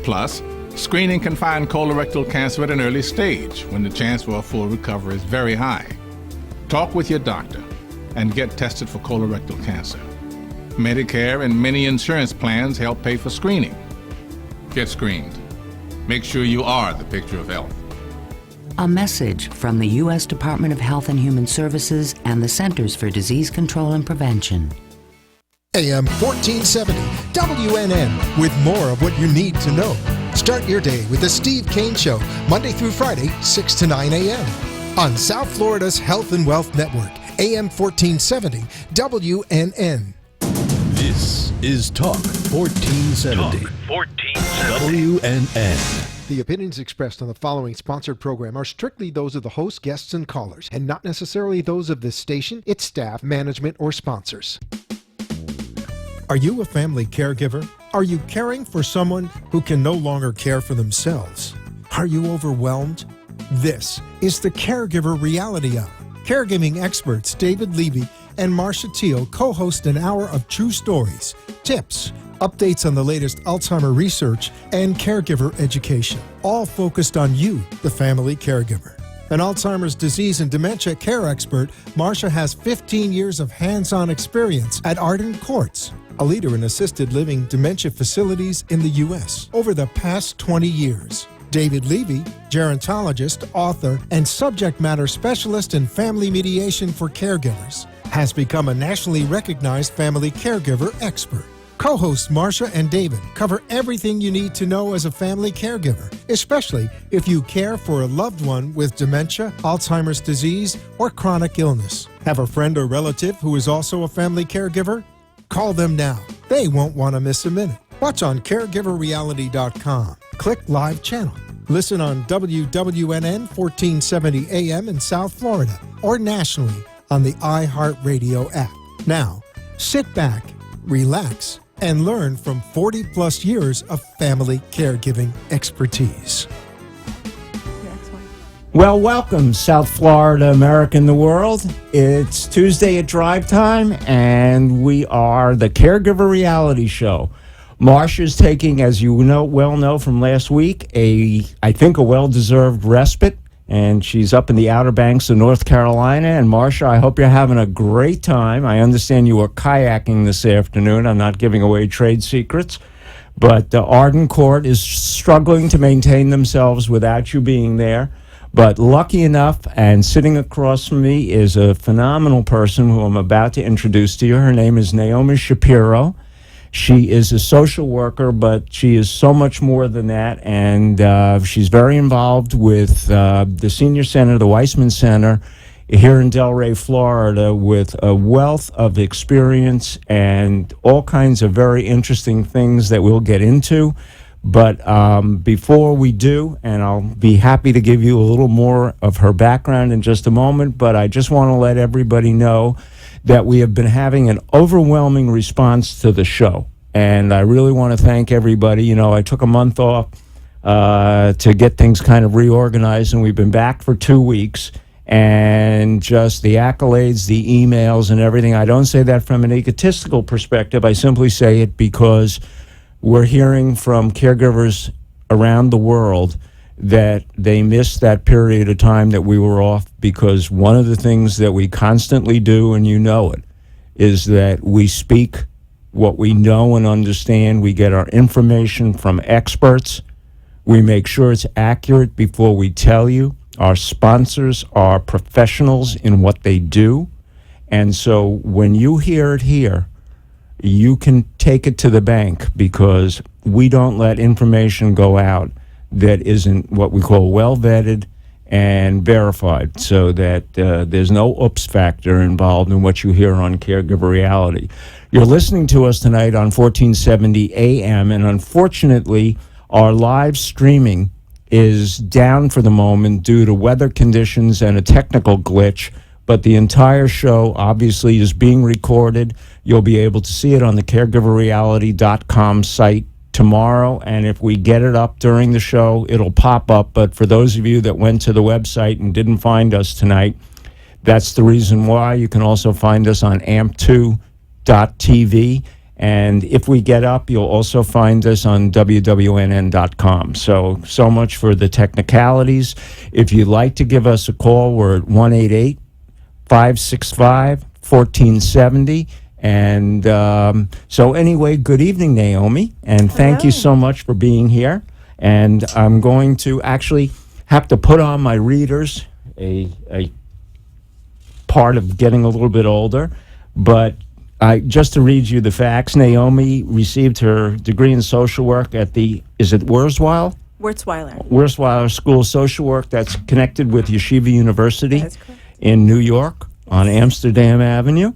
Plus, screening can find colorectal cancer at an early stage when the chance for a full recovery is very high. Talk with your doctor and get tested for colorectal cancer. Medicare and many insurance plans help pay for screening. Get screened. Make sure you are the picture of health. A message from the U.S. Department of Health and Human Services and the Centers for Disease Control and Prevention. AM 1470 WNN with more of what you need to know. Start your day with the Steve Kane Show, Monday through Friday, 6 to 9 a.m. on South Florida's Health and Wealth Network, AM 1470 WNN. This is Talk 1470. Talk 1470. WNN. The opinions expressed on the following sponsored program are strictly those of the host, guests, and callers, and not necessarily those of this station, its staff, management, or sponsors. Are you a family caregiver? Are you caring for someone who can no longer care for themselves? Are you overwhelmed? This is the CareGiver Reality Hour. Caregiving experts David Levy and Marcia Teal co-host an hour of true stories, tips, updates on the latest Alzheimer research, and caregiver education, all focused on you, the family caregiver. An Alzheimer's disease and dementia care expert, Marcia has 15 years of hands-on experience at Arden Courts, a leader in assisted living dementia facilities in the U.S. over the past 20 years. David Levy, gerontologist, author, and subject matter specialist in family mediation for caregivers, has become a nationally recognized family caregiver expert. Co-hosts Marcia and David cover everything you need to know as a family caregiver, especially if you care for a loved one with dementia, Alzheimer's disease, or chronic illness. Have a friend or relative who is also a family caregiver? Call them now. They won't want to miss a minute. Watch on caregiverreality.com. Click Live Channel. Listen on WWNN 1470 AM in South Florida or nationally on the iHeartRadio app. Now, sit back, relax, and learn from 40-plus years of family caregiving expertise. Well, welcome, South Florida, America, and the world. It's Tuesday at Drive Time, and we are the Caregiver Reality Show. Marcia's taking, as you well know from last week, I think a well-deserved respite, and she's up in the Outer Banks of North Carolina. And Marcia, I hope you're having a great time. I understand you were kayaking this afternoon. I'm not giving away trade secrets, but Arden Court is struggling to maintain themselves without you being there. But lucky enough, and sitting across from me is a phenomenal person who I'm about to introduce to you. Her name is Naomi Shapiro. She is a social worker, but she is so much more than that, and she's very involved with the Senior Center, the Weissman Center, here in Delray, Florida, with a wealth of experience and all kinds of very interesting things that we'll get into. But before we do, and I'll be happy to give you a little more of her background in just a moment, but I just want to let everybody know that we have been having an overwhelming response to the show. And I really want to thank everybody. You know, I took a month off to get things kind of reorganized, and we've been back for 2 weeks. And just the accolades, the emails, and everything. I don't say that from an egotistical perspective. I simply say it because we're hearing from caregivers around the world that they missed that period of time that we were off, because one of the things that we constantly do, and you know it, is that we speak what we know and understand. We get our information from experts. We make sure it's accurate before we tell you. Our sponsors are professionals in what they do. And so when you hear it here, you can take it to the bank, because we don't let information go out that isn't what we call well vetted and verified, so that there's no oops factor involved in what you hear on Caregiver Reality. You're listening to us tonight on 1470 AM, and unfortunately, our live streaming is down for the moment due to weather conditions and a technical glitch, but the entire show obviously is being recorded. You'll be able to see it on the caregiverreality.com site tomorrow, and if we get it up during the show, it'll pop up. But for those of you that went to the website and didn't find us tonight, that's the reason why. You can also find us on amp2.tv, And if we get up, you'll also find us on wwnn.com. So much for the technicalities. If you'd like to give us a call, we're at 1-888-565-1470. And so anyway, good evening, Naomi. And thank you so much for being here. And I'm going to actually have to put on my readers, a part of getting a little bit older. But just to read you the facts, Naomi received her degree in social work at is it Wurzweiler? Wurzweiler School of Social Work, that's connected with Yeshiva University in New York on Amsterdam Avenue,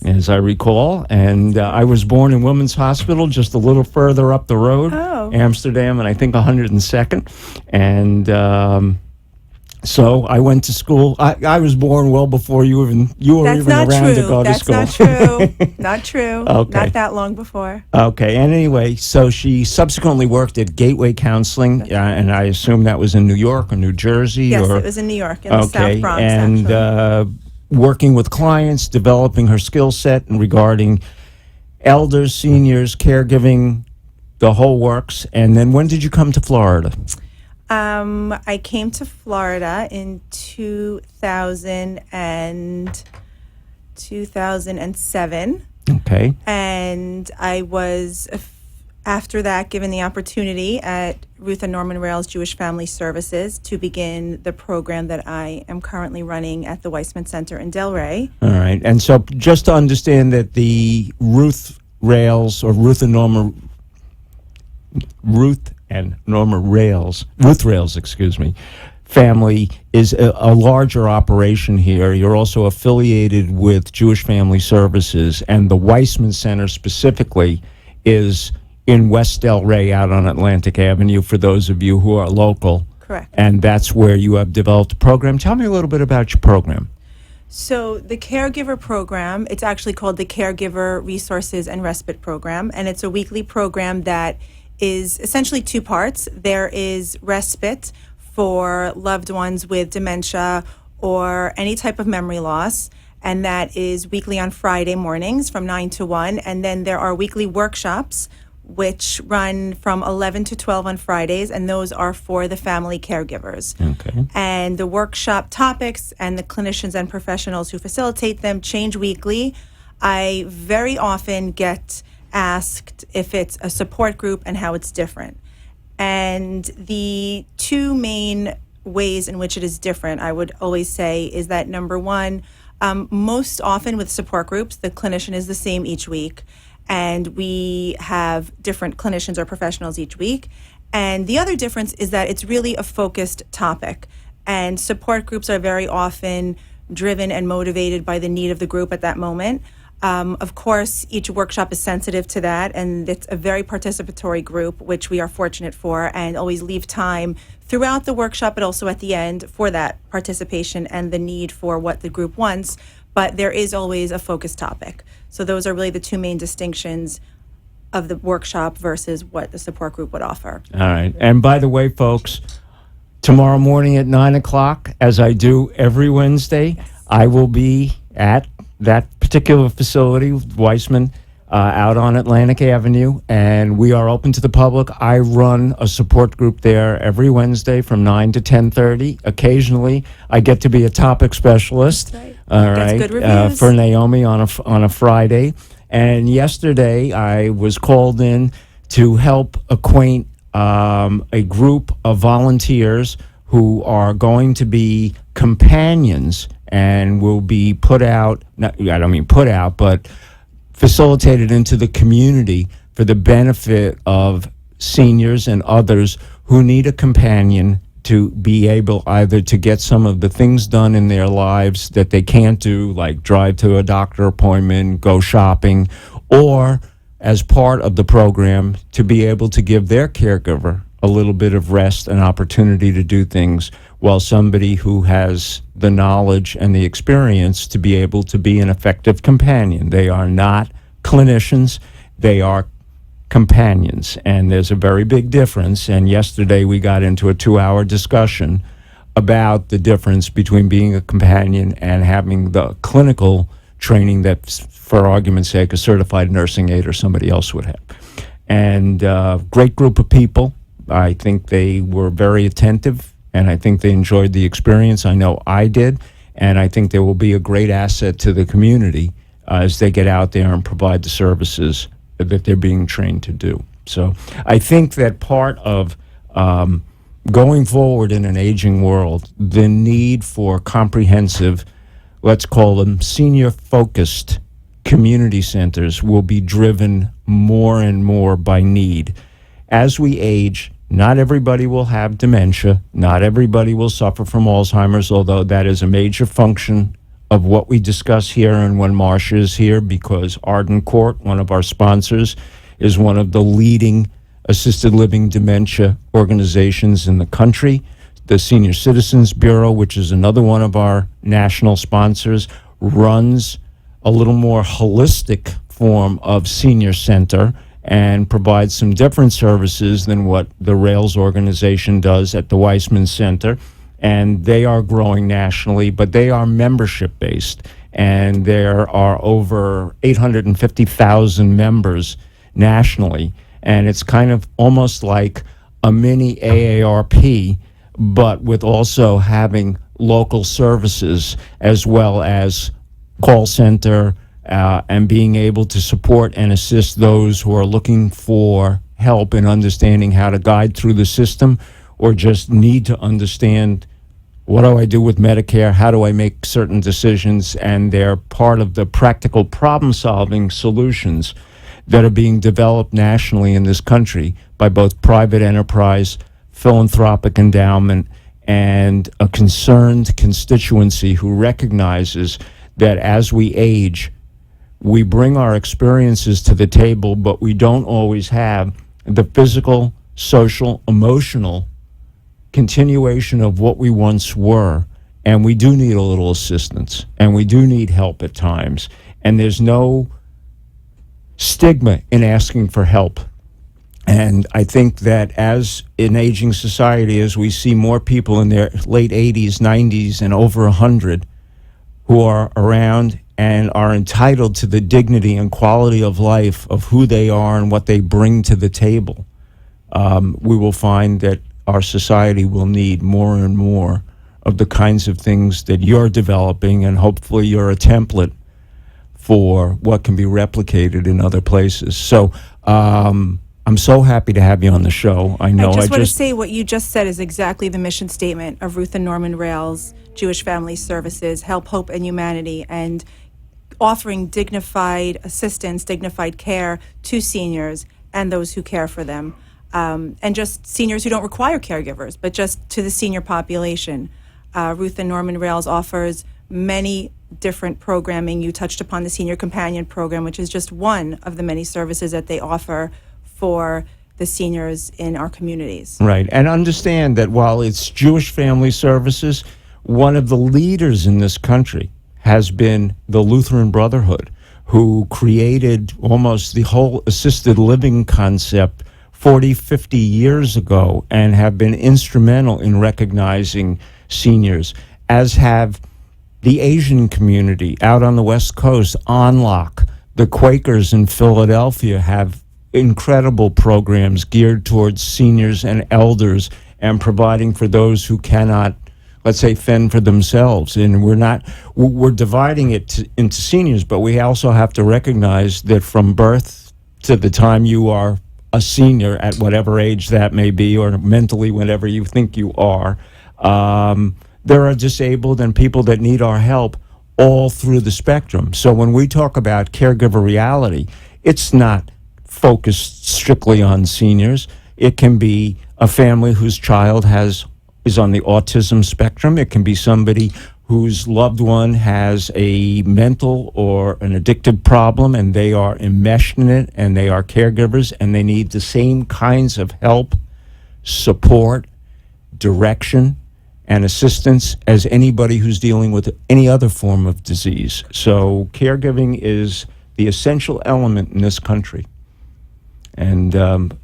as I recall. And I was born in Women's Hospital, just a little further up the road, Amsterdam, and I think 102nd. And so I went to school. I was born well before you were even around to go to school. That's not true. Not true. Okay. Not that long before. Okay. And anyway, so she subsequently worked at Gateway Counseling, and I assume that was in New York or New Jersey. Yes, it was in New York, in the South Bronx, and working with clients, developing her skill set and regarding elders, seniors, caregiving, the whole works. And then when did you come to Florida? I came to Florida in 2007. Okay. And I was, after that, given the opportunity at Ruth and Norman Rails Jewish Family Services to begin the program that I am currently running at the Weissman Center in Delray. All right. And so just to understand that the Ruth Rails family is a larger operation here. You're also affiliated with Jewish Family Services, and the Weissman Center specifically is in West Delray out on Atlantic Avenue, for those of you who are local. Correct. And that's where you have developed a program. Tell me a little bit about your program. So the CareGiver program, it's actually called the CareGiver Resources and Respite Program, and it's a weekly program that is essentially two parts. There is respite for loved ones with dementia or any type of memory loss, and that is weekly on Friday mornings from 9 to 1. And then there are weekly workshops which run from 11 to 12 on Fridays, and those are for the family caregivers. Okay. And the workshop topics and the clinicians and professionals who facilitate them change weekly. I very often get asked if it's a support group and how it's different. And the two main ways in which it is different, I would always say, is that number one, most often with support groups, the clinician is the same each week, and we have different clinicians or professionals each week. And the other difference is that it's really a focused topic, and support groups are very often driven and motivated by the need of the group at that moment. Of course, each workshop is sensitive to that, and it's a very participatory group, which we are fortunate for, and always leave time throughout the workshop, but also at the end for that participation and the need for what the group wants. But there is always a focused topic. So those are really the two main distinctions of the workshop versus what the support group would offer. All right. And by the way, folks, tomorrow morning at 9 o'clock, as I do every Wednesday, I will be at that particular facility, Weissman, out on Atlantic Avenue, and we are open to the public. I run a support group there every Wednesday from 9 to 10:30. Occasionally, I get to be a topic specialist. That's right. All Gets right, good reviews. for Naomi on a Friday. And yesterday, I was called in to help acquaint a group of volunteers who are going to be companions and will be put out, I don't mean put out, but facilitated into the community for the benefit of seniors and others who need a companion to be able either to get some of the things done in their lives that they can't do, like drive to a doctor appointment, go shopping, or as part of the program to be able to give their caregiver a little bit of rest and opportunity to do things, while somebody who has the knowledge and the experience to be able to be an effective companion. They are not clinicians, they are companions, and there's a very big difference. And yesterday we got into a 2-hour discussion about the difference between being a companion and having the clinical training that, for argument's sake, a certified nursing aide or somebody else would have. And great group of people. I think they were very attentive, and I think they enjoyed the experience. I know I did, and I think they will be a great asset to the community as they get out there and provide the services that they're being trained to do. So I think that part of going forward in an aging world, the need for comprehensive, let's call them senior-focused community centers, will be driven more and more by need. As we age, not everybody will have dementia, not everybody will suffer from Alzheimer's, although that is a major function of what we discuss here and when Marcia is here, because Arden Court, one of our sponsors, is one of the leading assisted living dementia organizations in the country. The Senior Citizens Bureau, which is another one of our national sponsors, runs a little more holistic form of senior center and provides some different services than what the Rails organization does at the Weissman Center. And they are growing nationally, but they are membership-based. And there are over 850,000 members nationally. And it's kind of almost like a mini AARP, but with also having local services as well as call center and being able to support and assist those who are looking for help in understanding how to guide through the system, or just need to understand, what do I do with Medicare? How do I make certain decisions? And they're part of the practical problem-solving solutions that are being developed nationally in this country by both private enterprise, philanthropic endowment, and a concerned constituency who recognizes that as we age, we bring our experiences to the table, but we don't always have the physical, social, emotional continuation of what we once were. And we do need a little assistance, and we do need help at times. And there's no stigma in asking for help. And I think that as an aging society, as we see more people in their late 80s, 90s, and over 100 who are around and are entitled to the dignity and quality of life of who they are and what they bring to the table, we will find that our society will need more and more of the kinds of things that you're developing, and hopefully you're a template for what can be replicated in other places. So I'm so happy to have you on the show. I know I just want to say what you just said is exactly the mission statement of Ruth and Norman Rails, Jewish Family Services, Help, Hope, and Humanity, and offering dignified assistance, dignified care to seniors and those who care for them. And just seniors who don't require caregivers, but just to the senior population. Ruth and Norman Rails offers many different programming. You touched upon the Senior Companion Program, which is just one of the many services that they offer for the seniors in our communities. Right, and understand that while it's Jewish Family Services, one of the leaders in this country has been the Lutheran Brotherhood, who created almost the whole assisted living concept 40, 50 years ago, and have been instrumental in recognizing seniors, as have the Asian community out on the West Coast, ONLOC. The Quakers in Philadelphia have incredible programs geared towards seniors and elders and providing for those who cannot, let's say, fend for themselves. And we're dividing it into seniors, but we also have to recognize that from birth to the time you are a senior, at whatever age that may be, or mentally whatever you think you are, there are disabled and people that need our help all through the spectrum. So when we talk about caregiver reality, it's not focused strictly on seniors. It can be a family whose child is on the autism spectrum. It can be somebody whose loved one has a mental or an addictive problem, and they are enmeshed in it, and they are caregivers, and they need the same kinds of help, support, direction, and assistance as anybody who's dealing with any other form of disease. So caregiving is the essential element in this country. And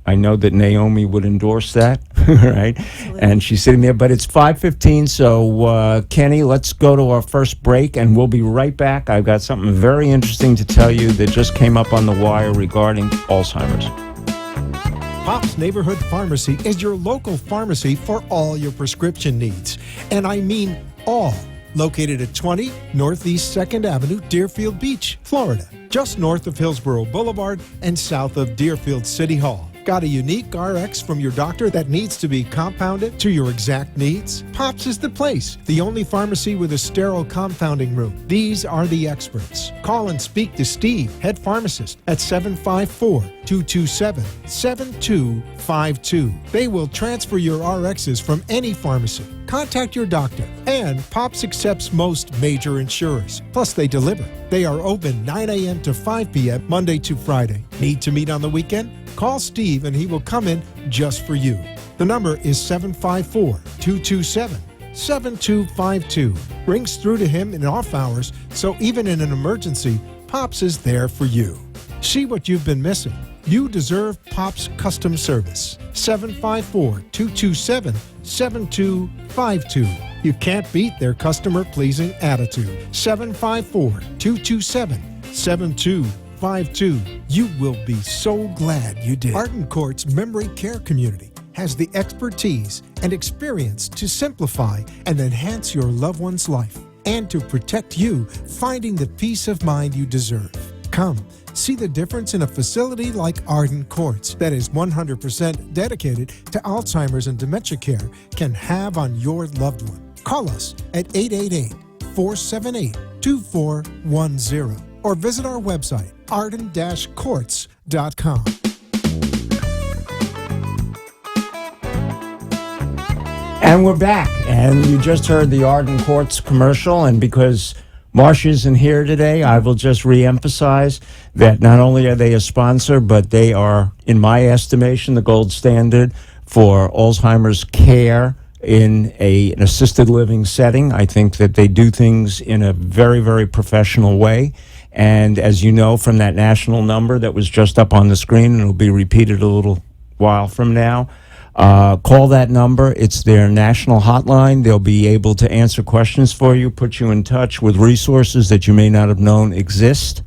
I know that Naomi would endorse that. right? And she's sitting there, but it's 5:15, so Kenny, let's go to our first break, and we'll be right back. I've got something very interesting to tell you that just came up on the wire regarding Alzheimer's. Pop's Neighborhood Pharmacy is your local pharmacy for all your prescription needs. And I mean all. Located at 20 Northeast 2nd Avenue, Deerfield Beach, Florida. Just north of Hillsborough Boulevard and south of Deerfield City Hall. Got a unique RX from your doctor that needs to be compounded to your exact needs? Pop's is the place. The only pharmacy with a sterile compounding room. These are the experts. Call and speak to Steve, head pharmacist, at 754-227-7252. They will transfer your RXs from any pharmacy. Contact your doctor. And Pops accepts most major insurers. Plus, they deliver. They are open 9 a.m. to 5 p.m. Monday to Friday. Need to meet on the weekend? Call Steve and he will come in just for you. The number is 754-227-7252. Rings through to him in off hours, so even in an emergency, Pops is there for you. See what you've been missing. You deserve Pops custom service. 754-227-7252. You can't beat their customer-pleasing attitude. 754-227-7252. You will be so glad you did. Arden Court's memory care community has the expertise and experience to simplify and enhance your loved one's life and to protect you, finding the peace of mind you deserve. Come, see the difference in a facility like Arden Courts that is 100% dedicated to Alzheimer's and dementia care can have on your loved one. Call us at 888-478-2410 or visit our website, arden-courts.com. And we're back, and you just heard the Arden Courts commercial, and because Marcia isn't here today, I will just reemphasize that not only are they a sponsor, but they are, in my estimation, the gold standard for Alzheimer's care in an assisted living setting. I think that they do things in a very, very professional way. And as you know from that national number that was just up on the screen, and it'll be repeated a little while from now, call that number. It's their national hotline. They'll be able to answer questions for you, put you in touch with resources that you may not have known exist,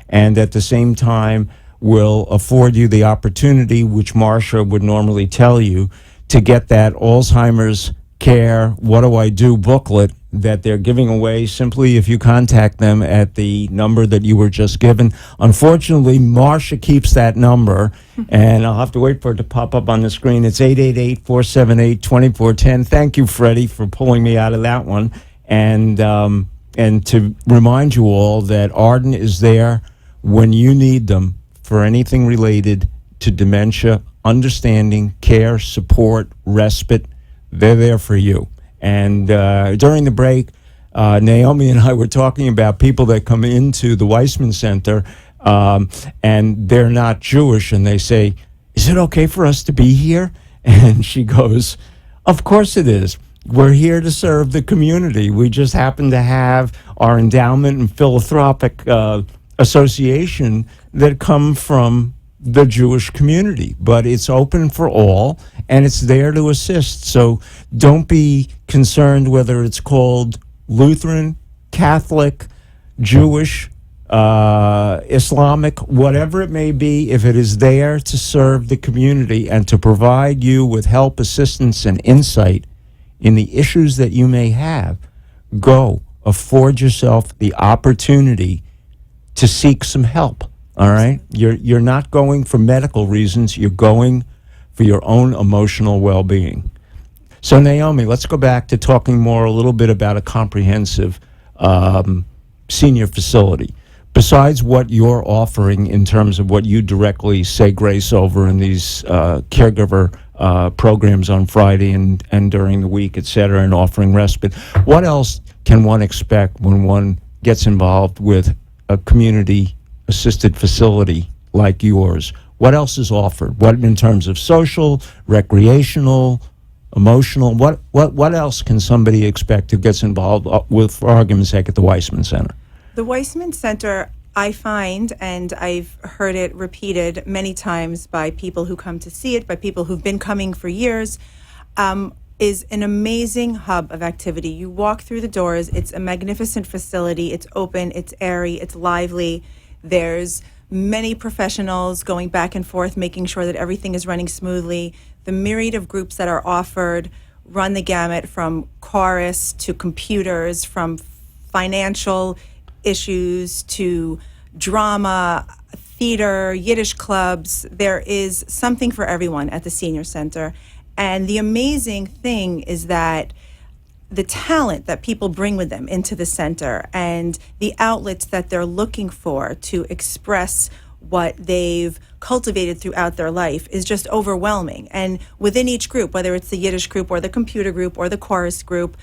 and at the same time will afford you the opportunity, which Marcia would normally tell you, to get that Alzheimer's Care What Do I Do booklet that they're giving away simply if you contact them at the number that you were just given. Unfortunately, Marcia keeps that number, and I'll have to wait for it to pop up on the screen. It's 888-478-2410. Thank you, Freddie, for pulling me out of that one. And to remind you all that Arden is there when you need them for anything related to dementia, understanding, care, support, respite. They're there for you. And during the break, Naomi and I were talking about people that come into the Weissman Center and they're not Jewish, and they say, "Is it okay for us to be here?" And she goes, "Of course it is. We're here to serve the community. We just happen to have our endowment and philanthropic association that come from the Jewish community, but it's open for all, and it's there to assist. So don't be concerned whether it's called Lutheran, Catholic, Jewish, Islamic, whatever it may be. If it is there to serve the community and to provide you with help, assistance, and insight in the issues that you may have, go afford yourself the opportunity to seek some help. All right? You're not going for medical reasons. You're going for your own emotional well-being. So, Naomi, let's go back to talking more a little bit about a comprehensive senior facility. Besides what you're offering in terms of what you directly say grace over in these caregiver programs on Friday and during the week, et cetera, and offering respite, what else can one expect when one gets involved with a community assisted facility like yours? What else is offered? What in terms of social, recreational, emotional? What else can somebody expect who gets involved with, for argument's sake, at the Weissman Center? The Weissman Center, I find, and I've heard it repeated many times by people who come to see it, by people who've been coming for years, is an amazing hub of activity. You walk through the doors, it's a magnificent facility, it's open, it's airy, it's lively. There's many professionals going back and forth, making sure that everything is running smoothly. The myriad of groups that are offered run the gamut from chorus to computers, from financial issues to drama, theater, Yiddish clubs. There is something for everyone at the Senior Center. And the amazing thing is that the talent that people bring with them into the center and the outlets that they're looking for to express what they've cultivated throughout their life is just overwhelming. And within each group, whether it's the Yiddish group or the computer group or the chorus group,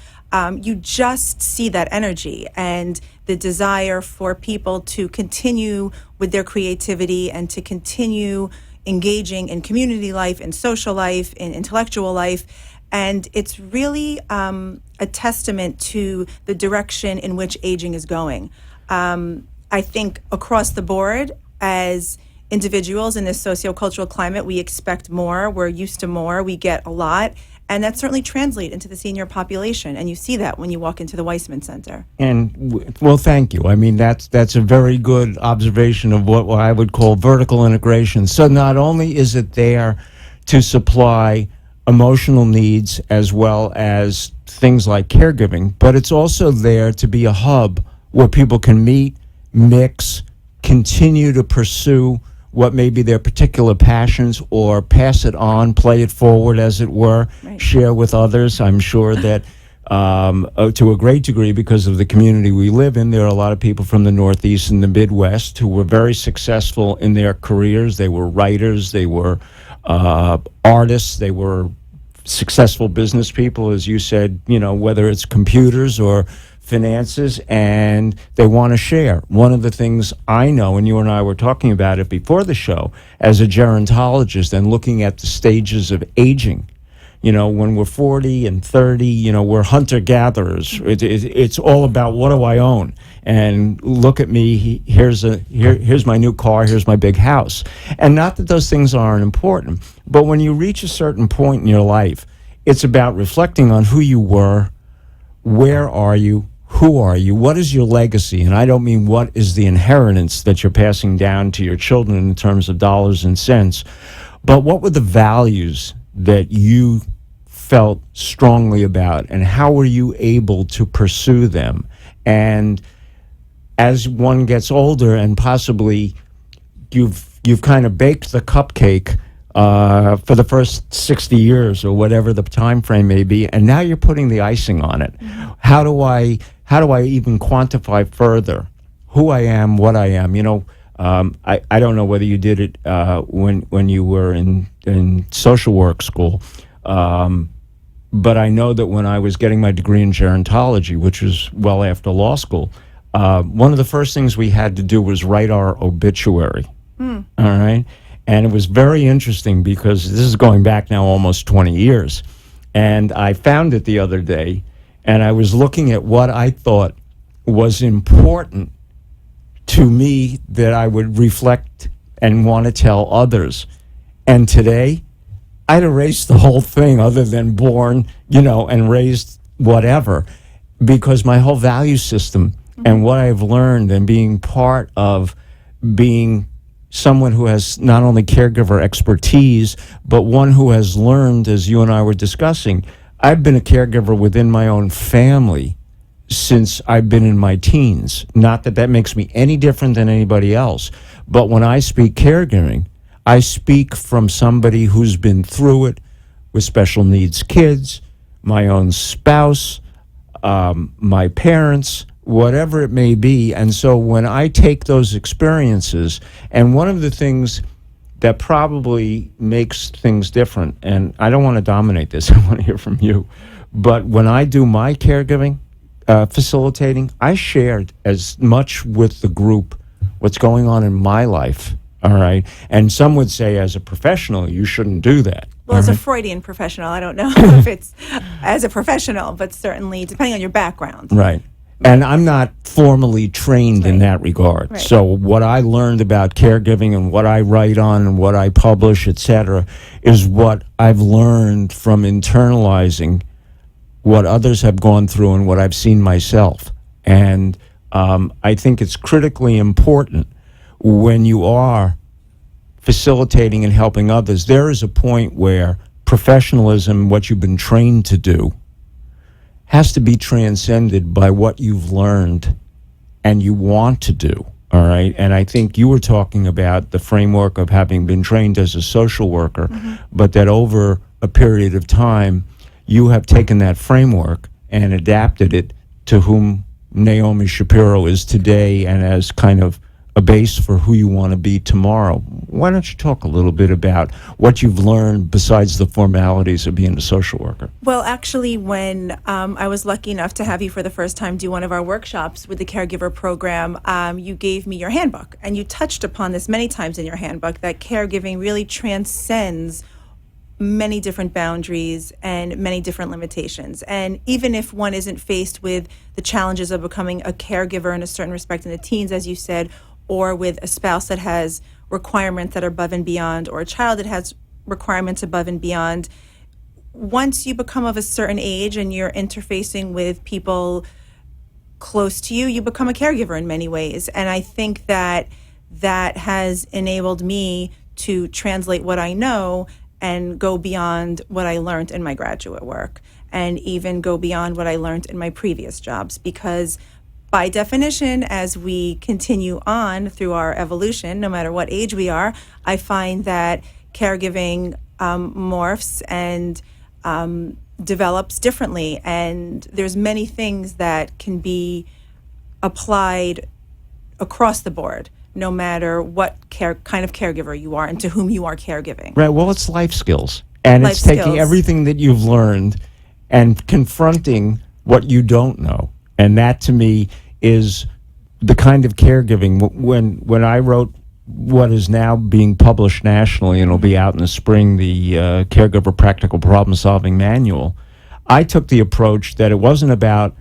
you just see that energy and the desire for people to continue with their creativity and to continue engaging in community life, in social life, in intellectual life. And it's really a testament to the direction in which aging is going. I think across the board, as individuals in this sociocultural climate, we expect more, we're used to more, we get a lot, and that certainly translates into the senior population, and you see that when you walk into the Weissman Center. And, well, thank you. I mean, that's a very good observation of what I would call vertical integration. So not only is it there to supply emotional needs as well as things like caregiving, but it's also there to be a hub where people can meet, mix, continue to pursue what may be their particular passions or pass it on, play it forward, as it were, Right. share with others. I'm sure that to a great degree, because of the community we live in, there are a lot of people from the Northeast and the Midwest who were very successful in their careers. They were writers, they were artists, they were successful business people, as you said, whether it's computers or finances, and they want to share. One of the things I know, and you and I were talking about it before the show, as a gerontologist and looking at the stages of aging, when we're 40 and 30, we're hunter-gatherers. It's all about, what do I own? And look at me, here's my new car, here's my big house. And not that those things aren't important, but when you reach a certain point in your life, it's about reflecting on who you were, where are you, who are you, what is your legacy? And I don't mean what is the inheritance that you're passing down to your children in terms of dollars and cents, but what were the values that you felt strongly about, and how were you able to pursue them? And as one gets older, and possibly you've kind of baked the cupcake for the first 60 years or whatever the time frame may be, and now you're putting the icing on it. Mm-hmm. How do I even quantify further who I am, what I am? I don't know whether you did it when you were in social work school, but I know that when I was getting my degree in gerontology, which was well after law school, one of the first things we had to do was write our obituary. All right? And it was very interesting because this is going back now almost 20 years. And I found it the other day, and I was looking at what I thought was important to me that I would reflect and want to tell others. And today, I'd erased the whole thing other than born, and raised whatever, because my whole value system and what I've learned and being part of being someone who has not only caregiver expertise, but one who has learned, as you and I were discussing, I've been a caregiver within my own family since I've been in my teens. Not that that makes me any different than anybody else, but when I speak caregiving, I speak from somebody who's been through it with special needs kids, my own spouse, my parents, whatever it may be. And so when I take those experiences, and one of the things that probably makes things different, and I don't want to dominate this, I want to hear from you, but when I do my caregiving, facilitating, I shared as much with the group what's going on in my life, all right? And some would say, as a professional, you shouldn't do that. Well, as a Freudian professional, I don't know if it's as a professional, but certainly depending on your background. Right. And I'm not formally trained in that regard. Right. So what I learned about caregiving and what I write on and what I publish, et cetera, is what I've learned from internalizing what others have gone through and what I've seen myself. And I think it's critically important when you are facilitating and helping others. There is a point where professionalism, what you've been trained to do, has to be transcended by what you've learned and you want to do, all right? And I think you were talking about the framework of having been trained as a social worker, but that over a period of time, you have taken that framework and adapted it to whom Naomi Shapiro is today and as kind of a base for who you want to be tomorrow. Why don't you talk a little bit about what you've learned besides the formalities of being a social worker? Well, actually, when I was lucky enough to have you for the first time do one of our workshops with the Caregiver program, you gave me your handbook, and you touched upon this many times in your handbook, that caregiving really transcends many different boundaries and many different limitations. And even if one isn't faced with the challenges of becoming a caregiver in a certain respect in the teens, as you said, or with a spouse that has requirements that are above and beyond, or a child that has requirements above and beyond, once you become of a certain age and you're interfacing with people close to you, you become a caregiver in many ways. And I think that that has enabled me to translate what I know and go beyond what I learned in my graduate work, and even go beyond what I learned in my previous jobs, because by definition, as we continue on through our evolution, no matter what age we are, I find that caregiving morphs and develops differently. And there's many things that can be applied across the board, no matter what kind of caregiver you are and to whom you are caregiving. Right. Well, it's life skills. And Life it's taking skills. everything that you've learned and confronting what you don't know. And that, to me, is the kind of caregiving. When I wrote what is now being published nationally, and it'll be out in the spring, the Caregiver Practical Problem Solving Manual, I took the approach that it wasn't about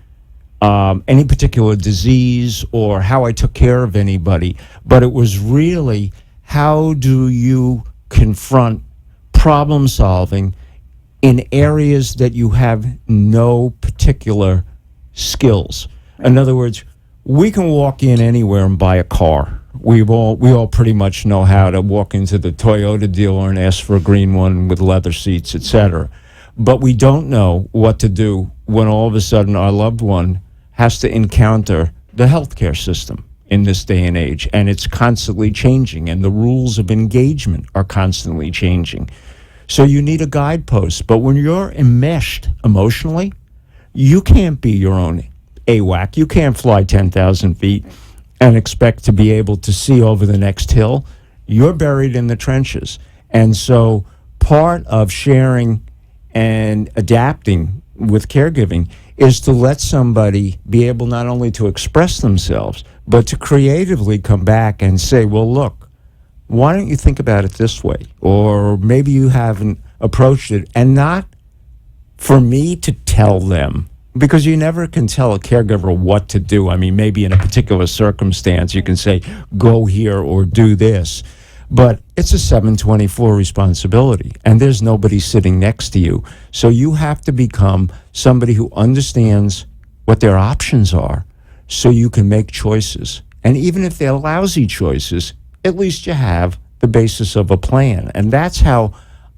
any particular disease or how I took care of anybody, but it was really, how do you confront problem solving in areas that you have no particular skills. In other words, we can walk in anywhere and buy a car. We all pretty much know how to walk into the Toyota dealer and ask for a green one with leather seats, etc. But we don't know what to do when all of a sudden our loved one has to encounter the healthcare system in this day and age, and it's constantly changing, and the rules of engagement are constantly changing. So you need a guidepost. But when you're enmeshed emotionally, you can't be your own AWAC. You can't fly 10,000 feet and expect to be able to see over the next hill. You're buried in the trenches. And so part of sharing and adapting with caregiving is to let somebody be able not only to express themselves, but to creatively come back and say, well, look, why don't you think about it this way? Or maybe you haven't approached it. And not for me to tell them, because you never can tell a caregiver what to do. I mean, maybe in a particular circumstance, you can say, go here or do this. But it's a 724 responsibility, and there's nobody sitting next to you. So you have to become somebody who understands what their options are so you can make choices. And even if they're lousy choices, at least you have the basis of a plan. And that's how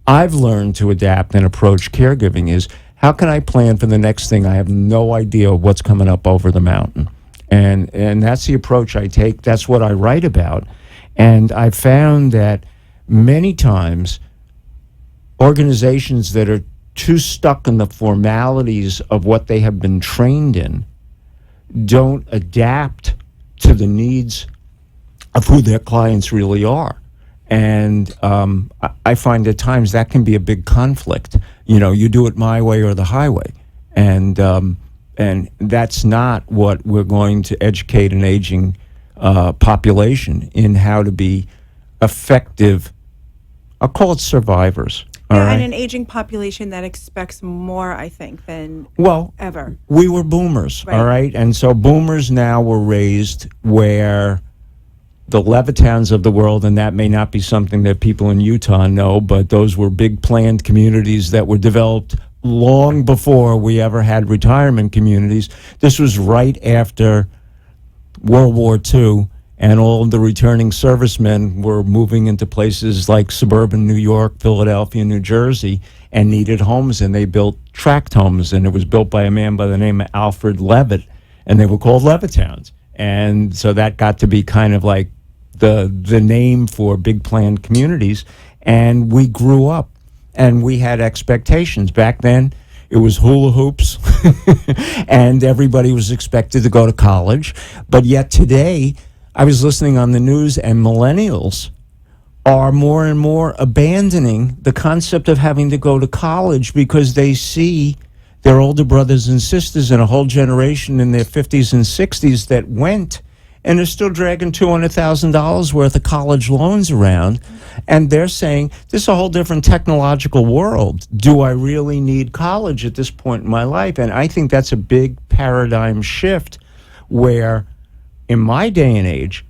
I've learned to adapt and approach caregiving is, how can I plan for the next thing? I have no idea what's coming up over the mountain. And that's the approach I take. That's what I write about. And I found that many times organizations that are too stuck in the formalities of what they have been trained in don't adapt to the needs of who their clients really are. And I find at times that can be a big conflict. You know, you do it my way or the highway. And that's not what we're going to educate an aging population in, how to be effective, I'll call it survivors. All Yeah, right. and an aging population that expects more, I think, than Well, ever. we were boomers, Right. all right? And so boomers now were raised where the Levittowns of the world, and that may not be something that people in Utah know, but those were big planned communities that were developed long before we ever had retirement communities. This was right after World War II, and all of the returning servicemen were moving into places like suburban New York, Philadelphia, New Jersey, and needed homes, and they built tract homes, and it was built by a man by the name of Alfred Levitt, and they were called Levittowns. And so that got to be kind of like the name for big planned communities, and we grew up, and we had expectations. Back then, it was hula hoops, and everybody was expected to go to college. But yet today, I was listening on the news, and millennials are more and more abandoning the concept of having to go to college because they see their older brothers and sisters and a whole generation in their 50s and 60s that went and are still dragging $200,000 worth of college loans around. And they're saying, this is a whole different technological world. Do I really need college at this point in my life? And I think that's a big paradigm shift where, in my day and age,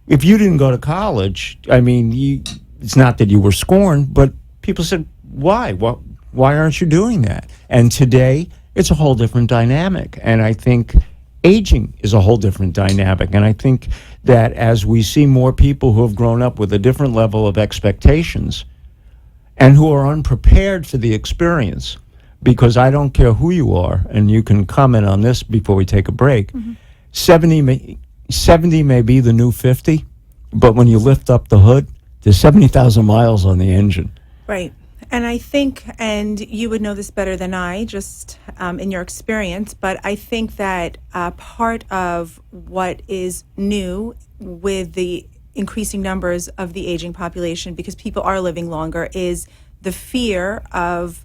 if you didn't go to college, I mean, it's not that you were scorned, but people said, why? Why aren't you doing that? And today, it's a whole different dynamic. And I think aging is a whole different dynamic. And I think that as we see more people who have grown up with a different level of expectations and who are unprepared for the experience, because I don't care who you are, and you can comment on this before we take a break, 70 may be the new 50, but when you lift up the hood, there's 70,000 miles on the engine. Right. And I think, and you would know this better than I, just in your experience, but I think that part of what is new with the increasing numbers of the aging population, because people are living longer, is the fear of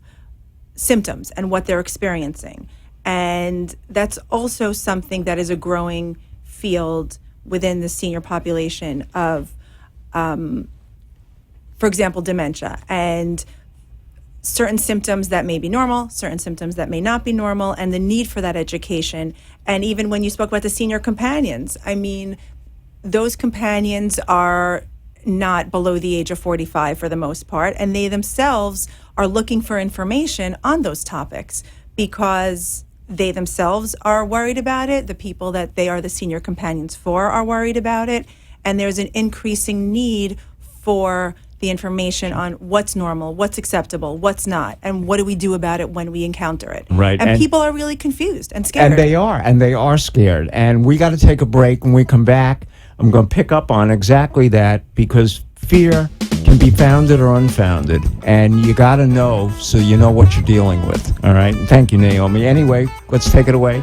symptoms and what they're experiencing. And that's also something that is a growing field within the senior population of, for example, dementia and certain symptoms that may be normal, certain symptoms that may not be normal, and the need for that education. And even when you spoke about the senior companions, I mean, those companions are not below the age of 45 for the most part, and they themselves are looking for information on those topics because they themselves are worried about it. The people that they are the senior companions for are worried about it, and there's an increasing need for the information on what's normal, what's acceptable, what's not, and what do we do about it when we encounter it. Right. And people are really confused and scared. And they are scared. And we got to take a break. When we come back, I'm going to pick up on exactly that, because fear can be founded or unfounded, and you got to know so you know what you're dealing with. All right. Thank you, Naomi. Anyway, let's take it away.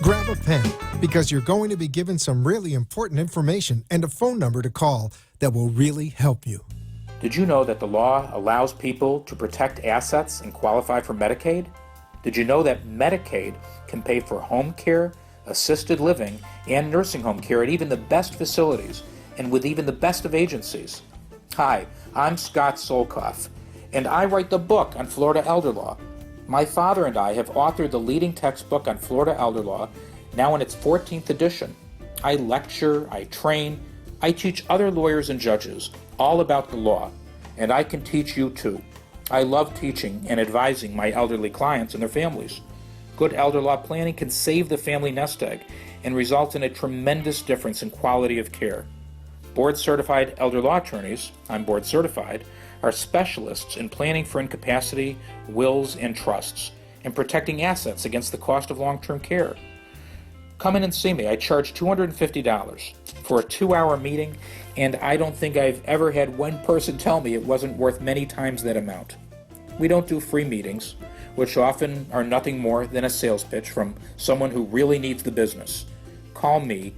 Grab a pen, because you're going to be given some really important information and a phone number to call that will really help you. Did you know that the law allows people to protect assets and qualify for Medicaid? Did you know that Medicaid can pay for home care, assisted living, and nursing home care at even the best facilities and with even the best of agencies? Hi, I'm Scott Solkoff, and I write the book on Florida elder law. My father and I have authored the leading textbook on Florida elder law, now in its 14th edition. I lecture, I train, I teach other lawyers and judges all about the law, and I can teach you too. I love teaching and advising my elderly clients and their families. Good elder law planning can save the family nest egg and result in a tremendous difference in quality of care. Board-certified elder law attorneys, I'm board certified, are specialists in planning for incapacity, wills, and trusts, and protecting assets against the cost of long-term care. Come in and see me. I charge $250 for a 2-hour meeting, and I don't think I've ever had one person tell me it wasn't worth many times that amount. We don't do free meetings, which often are nothing more than a sales pitch from someone who really needs the business. Call me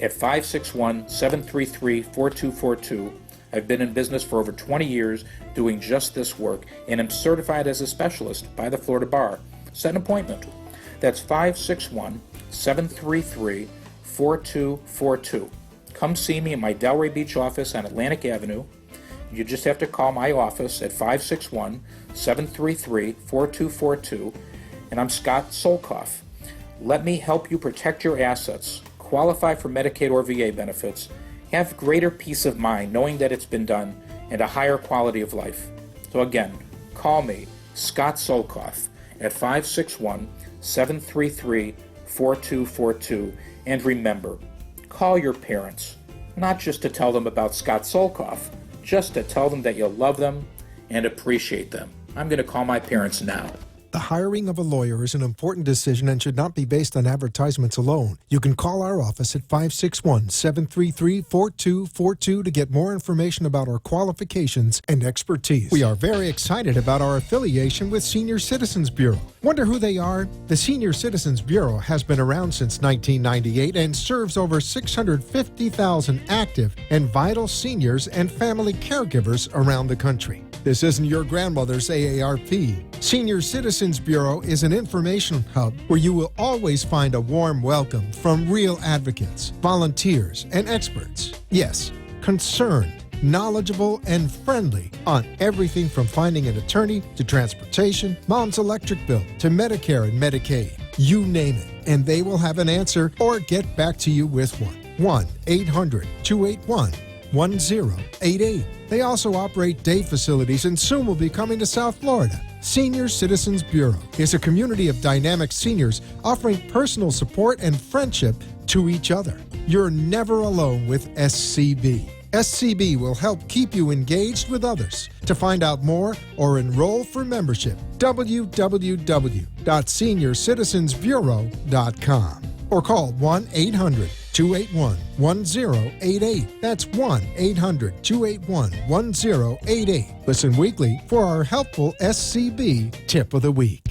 at 561-733-4242. I've been in business for over 20 years doing just this work, and am certified as a specialist by the Florida Bar. Set an appointment. That's 561-733-4242. Come see me in my Delray Beach office on Atlantic Avenue. You just have to call my office at 561-733-4242, and I'm Scott Solkoff. Let me help you protect your assets, qualify for Medicaid or VA benefits, have greater peace of mind knowing that it's been done, and a higher quality of life. So again, call me, Scott Solkoff, at 561-733-4242, and remember, call your parents, not just to tell them about Scott Solkoff, just to tell them that you love them and appreciate them. I'm going to call my parents now. The hiring of a lawyer is an important decision and should not be based on advertisements alone. You can call our office at 561-733-4242 to get more information about our qualifications and expertise. We are very excited about our affiliation with Senior Citizens Bureau. Wonder who they are? The Senior Citizens Bureau has been around since 1998 and serves over 650,000 active and vital seniors and family caregivers around the country. This isn't your grandmother's AARP. Senior Citizens Bureau is an information hub where you will always find a warm welcome from real advocates, volunteers, and experts. Yes, concerned, knowledgeable, and friendly on everything from finding an attorney to transportation, mom's electric bill, to Medicare and Medicaid. You name it, and they will have an answer or get back to you with one. 1-800-281-1088. They also operate day facilities and soon will be coming to South Florida. Senior Citizens Bureau is a community of dynamic seniors offering personal support and friendship to each other. You're never alone with SCB. SCB will help keep you engaged with others. To find out more or enroll for membership, www.seniorcitizensbureau.com or call 1-800-281-1088. That's 1-800-281-1088. Listen weekly for our helpful SCB Tip of the Week.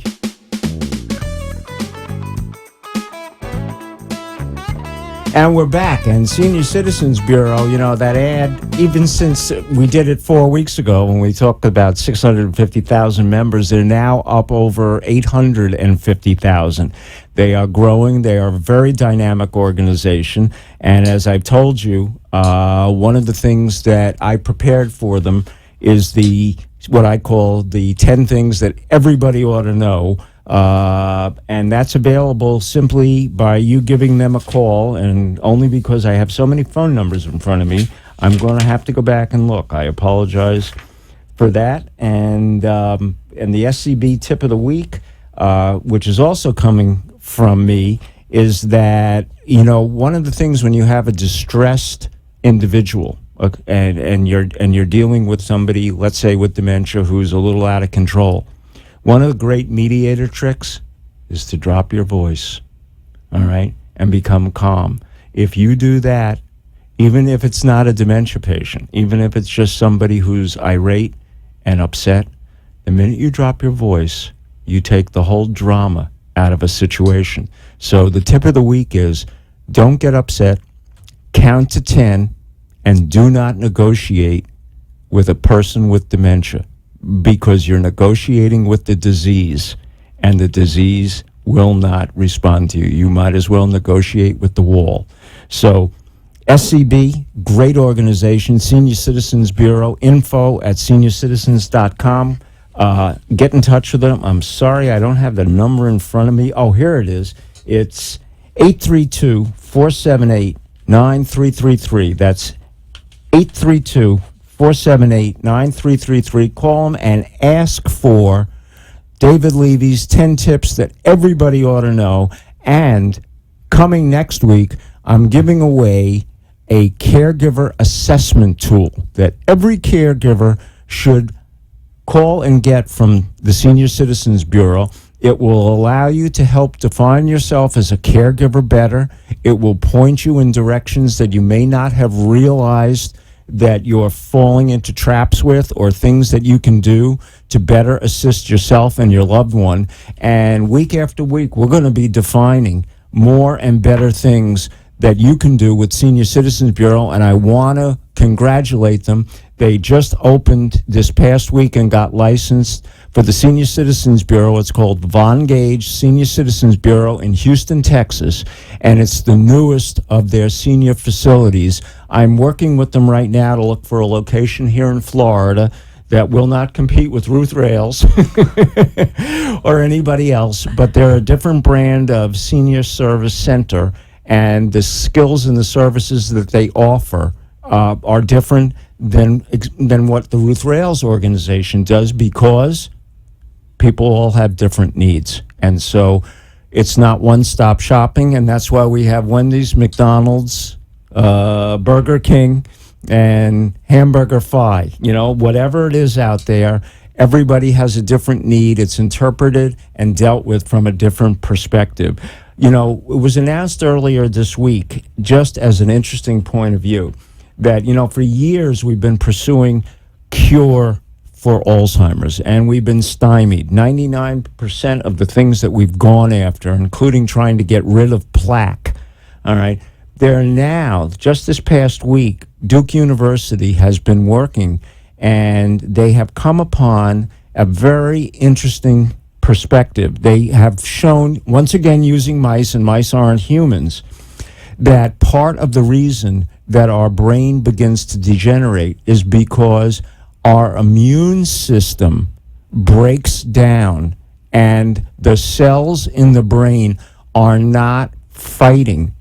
And we're back. And Senior Citizens Bureau, you know, that ad, even since we did it 4 weeks ago when we talked about 650,000 members, they're now up over 850,000. They are growing. They are a very dynamic organization. And as I've told you, one of the things that I prepared for them is what I call the 10 things that everybody ought to know. And that's available simply by you giving them a call, and only because I have so many phone numbers in front of me, I'm going to have to go back and look. I apologize for that. And the SCB Tip of the Week, which is also coming from me, is that, you know, one of the things when you have a distressed individual, and you're dealing with somebody, let's say with dementia, who's a little out of control, one of the great mediator tricks is to drop your voice, all right, and become calm. If you do that, even if it's not a dementia patient, even if it's just somebody who's irate and upset, the minute you drop your voice, you take the whole drama out of a situation. So the tip of the week is, don't get upset, count to 10, and do not negotiate with a person with dementia, because you're negotiating with the disease, and the disease will not respond to you. You might as well negotiate with the wall. So SCB, great organization. Senior Citizens Bureau, info@seniorcitizens.com. Get in touch with them. I'm sorry, I don't have the number in front of me. Oh, here it is. It's 832-478-9333. That's 832-478-9333. Call them and ask for David Levy's 10 tips that everybody ought to know. And coming next week, I'm giving away a caregiver assessment tool that every caregiver should call and get from the Senior Citizens Bureau. It will allow you to help define yourself as a caregiver better. It will point you in directions that you may not have realized that you're falling into traps with, or things that you can do to better assist yourself and your loved one. And week after week, we're going to be defining more and better things that you can do with Senior Citizens Bureau. And I want to congratulate them. They just opened this past week and got licensed for the Senior Citizens Bureau. It's called Von Gage Senior Citizens Bureau in Houston, Texas, and it's the newest of their senior facilities. I'm working with them right now to look for a location here in Florida that will not compete with Ruth Rails or anybody else, but they're a different brand of senior service center, and the skills and the services that they offer are different than what the Ruth Rails organization does, because people all have different needs. And so it's not one-stop shopping, and that's why we have Wendy's, McDonald's, Burger King, and Hamburger Fi. You know, whatever it is out there, everybody has a different need. It's interpreted and dealt with from a different perspective. You know, it was announced earlier this week, just as an interesting point of view, that, you know, for years we've been pursuing cure for Alzheimer's, and we've been stymied. 99% of the things that we've gone after, including trying to get rid of plaque, all right, they're now, just this past week, Duke University has been working, and they have come upon a very interesting perspective. They have shown, once again using mice, and mice aren't humans, that part of the reason that our brain begins to degenerate is because our immune system breaks down, and the cells in the brain are not fighting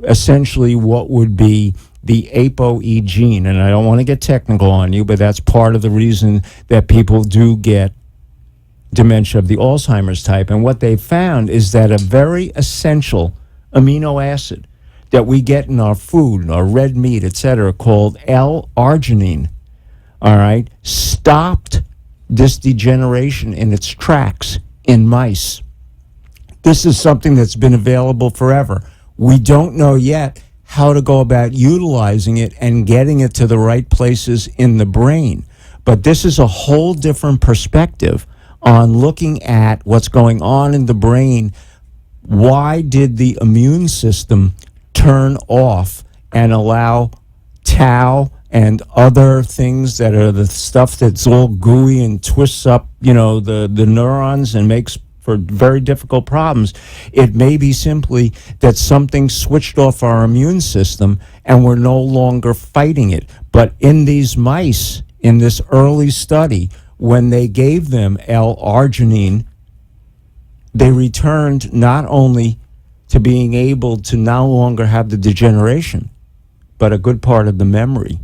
essentially what would be the ApoE gene. And I don't want to get technical on you, but that's part of the reason that people do get dementia of the Alzheimer's type. And what they found is that a very essential amino acid that we get in our food, our red meat, etc., called L-arginine, all right, stopped this degeneration in its tracks in mice. This is something that's been available forever. We don't know yet how to go about utilizing it and getting it to the right places in the brain. But this is a whole different perspective on looking at what's going on in the brain. Why did the immune system turn off and allow tau and other things that are the stuff that's all gooey and twists up, you know, the neurons and makes for very difficult problems? It may be simply that something switched off our immune system and we're no longer fighting it. But in these mice, in this early study, when they gave them L-arginine, they returned not only to being able to no longer have the degeneration, but a good part of the memory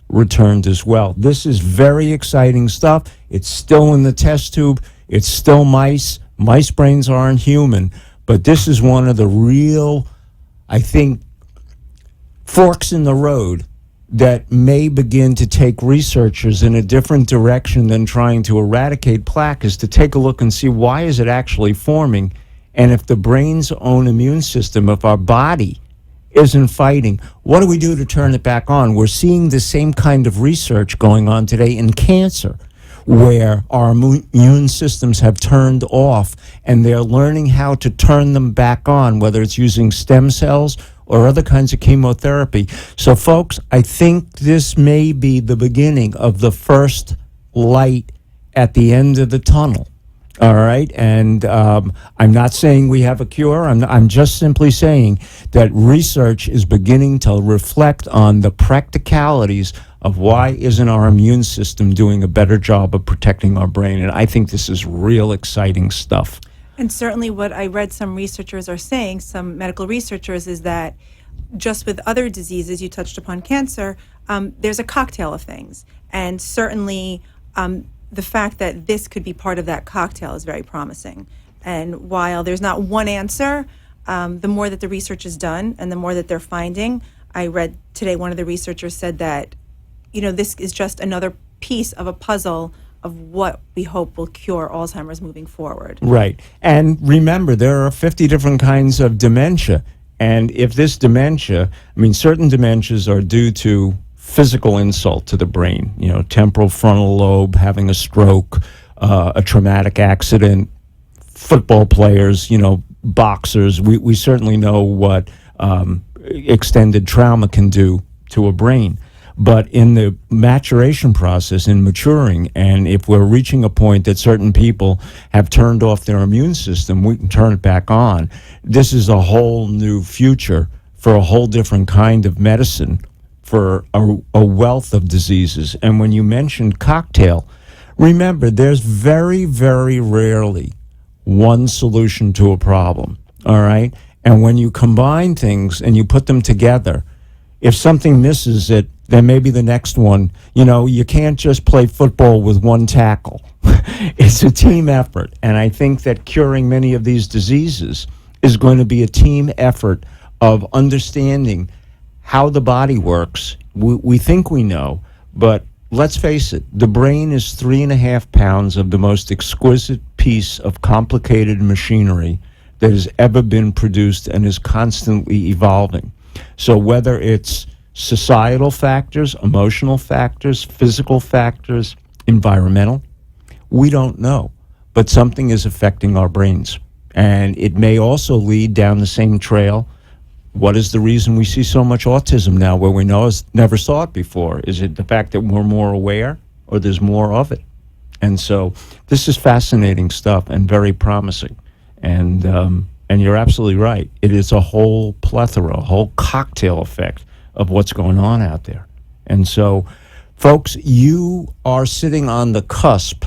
returned as well. This is very exciting stuff. It's still in the test tube. It's still mice. Mice brains aren't human. But this is one of the real, I think, forks in the road that may begin to take researchers in a different direction than trying to eradicate plaque, is to take a look and see why is it actually forming. And if the brain's own immune system, if our body isn't fighting, what do we do to turn it back on? We're seeing the same kind of research going on today in cancer, where our immune systems have turned off, and they're learning how to turn them back on, whether it's using stem cells or other kinds of chemotherapy. So, folks, I think this may be the beginning of the first light at the end of the tunnel. All right, and I'm not saying we have a cure. I'm just simply saying that research is beginning to reflect on the practicalities of why isn't our immune system doing a better job of protecting our brain. And I think this is real exciting stuff. And certainly what I read some researchers are saying, some medical researchers, is that just with other diseases, you touched upon cancer, there's a cocktail of things. And certainly the fact that this could be part of that cocktail is very promising. And while there's not one answer, the more that the research is done and the more that they're finding, I read today one of the researchers said that, you know, this is just another piece of a puzzle of what we hope will cure Alzheimer's moving forward. Right. And remember, there are 50 different kinds of dementia. And if this dementia, I mean, certain dementias are due to physical insult to the brain, you know, temporal frontal lobe, having a stroke, a traumatic accident, football players, you know, boxers. We certainly know what extended trauma can do to a brain. But in the maturation process, in maturing, and if we're reaching a point that certain people have turned off their immune system, we can turn it back on. This is a whole new future for a whole different kind of medicine for a wealth of diseases. And when you mentioned cocktail, remember, there's very, very rarely one solution to a problem, all right? And when you combine things and you put them together, if something misses it, then maybe the next one, you can't just play football with one tackle. It's a team effort. And I think that curing many of these diseases is going to be a team effort of understanding how the body works. We think we know, but let's face it, the brain is 3.5 pounds of the most exquisite piece of complicated machinery that has ever been produced and is constantly evolving. So whether it's societal factors, emotional factors, physical factors, environmental, we don't know. But something is affecting our brains. And it may also lead down the same trail. What is the reason we see so much autism now where we never saw it before? Is it the fact that we're more aware, or there's more of it? And so this is fascinating stuff and very promising. And you're absolutely right. It is a whole plethora, a whole cocktail effect of what's going on out there. And so, folks, you are sitting on the cusp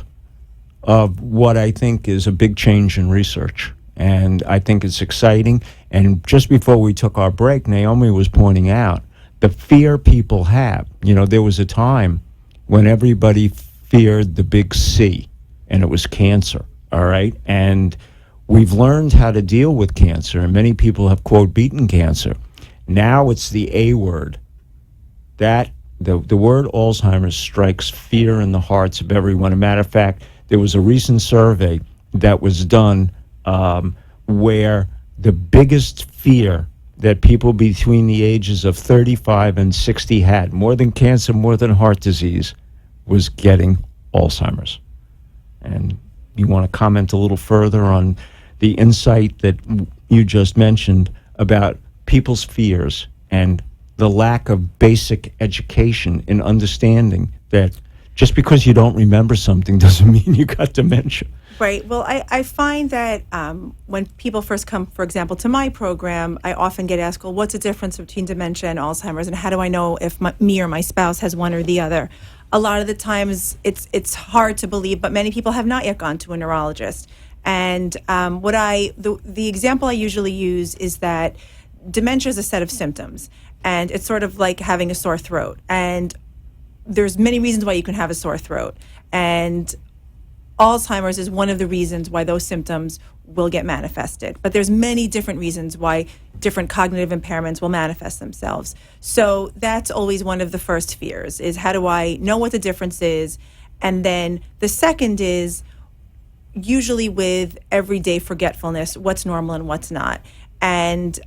of what I think is a big change in research. And I think it's exciting. And just before we took our break, Naomi was pointing out the fear people have. There was a time when everybody feared the big C, and it was cancer, all right? And we've learned how to deal with cancer, and many people have, quote, beaten cancer. Now it's the A word. That the word Alzheimer's strikes fear in the hearts of everyone. As a matter of fact, there was a recent survey that was done where the biggest fear that people between the ages of 35 and 60 had, more than cancer, more than heart disease, was getting Alzheimer's. And you want to comment a little further on the insight that you just mentioned about people's fears and the lack of basic education in understanding that just because you don't remember something doesn't mean you got dementia. Right. Well, I find that when people first come, for example, to my program, I often get asked, well, what's the difference between dementia and Alzheimer's, and how do I know if me or my spouse has one or the other? A lot of the times it's hard to believe, but many people have not yet gone to a neurologist. And the example I usually use is that dementia is a set of symptoms, and it's sort of like having a sore throat. And there's many reasons why you can have a sore throat. And Alzheimer's is one of the reasons why those symptoms will get manifested. But there's many different reasons why different cognitive impairments will manifest themselves. So that's always one of the first fears, is how do I know what the difference is? And then the second is, usually with everyday forgetfulness, what's normal and what's not. And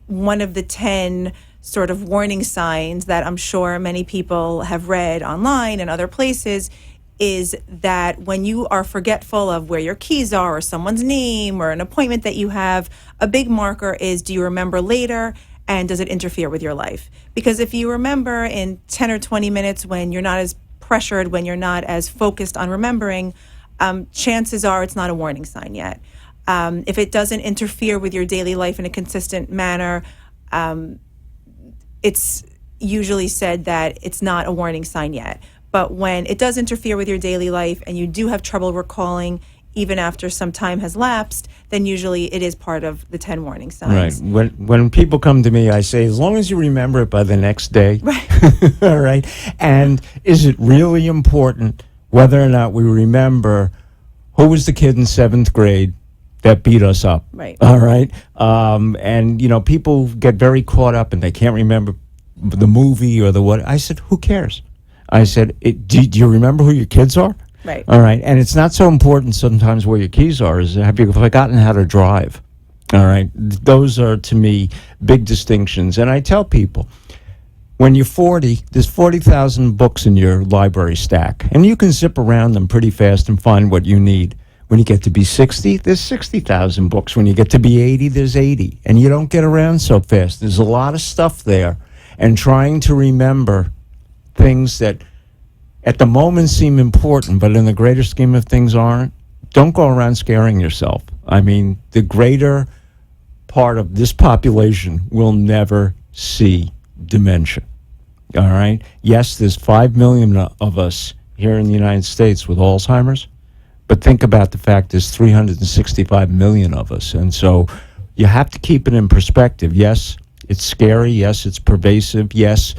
one of the 10 sort of warning signs that I'm sure many people have read online and other places is that when you are forgetful of where your keys are or someone's name or an appointment that you have, a big marker is, do you remember later, and does it interfere with your life? Because if you remember in 10 or 20 minutes when you're not as pressured, when you're not as focused on remembering, chances are it's not a warning sign yet. If it doesn't interfere with your daily life in a consistent manner, it's usually said that it's not a warning sign yet. But when it does interfere with your daily life and you do have trouble recalling even after some time has lapsed, then usually it is part of the 10 warning signs. Right. When people come to me, I say, as long as you remember it by the next day. Right. All right. And is it really important whether or not we remember who was the kid in 7th grade that beat us up? Right. All right. And, people get very caught up and they can't remember the movie or the what. I said, who cares? I said, do you remember who your kids are? Right. All right. And it's not so important sometimes where your keys are. Is have you forgotten how to drive? All right. Those are, to me, big distinctions. And I tell people, when you're 40, there's 40,000 books in your library stack. And you can zip around them pretty fast and find what you need. When you get to be 60, there's 60,000 books. When you get to be 80, there's 80. And you don't get around so fast. There's a lot of stuff there. And trying to remember things that at the moment seem important, but in the greater scheme of things aren't, don't go around scaring yourself. I mean, the greater part of this population will never see dementia. All right? Yes, there's 5 million of us here in the United States with Alzheimer's, but think about the fact there's 365 million of us. And so you have to keep it in perspective. Yes, it's scary. Yes, it's pervasive. Yes,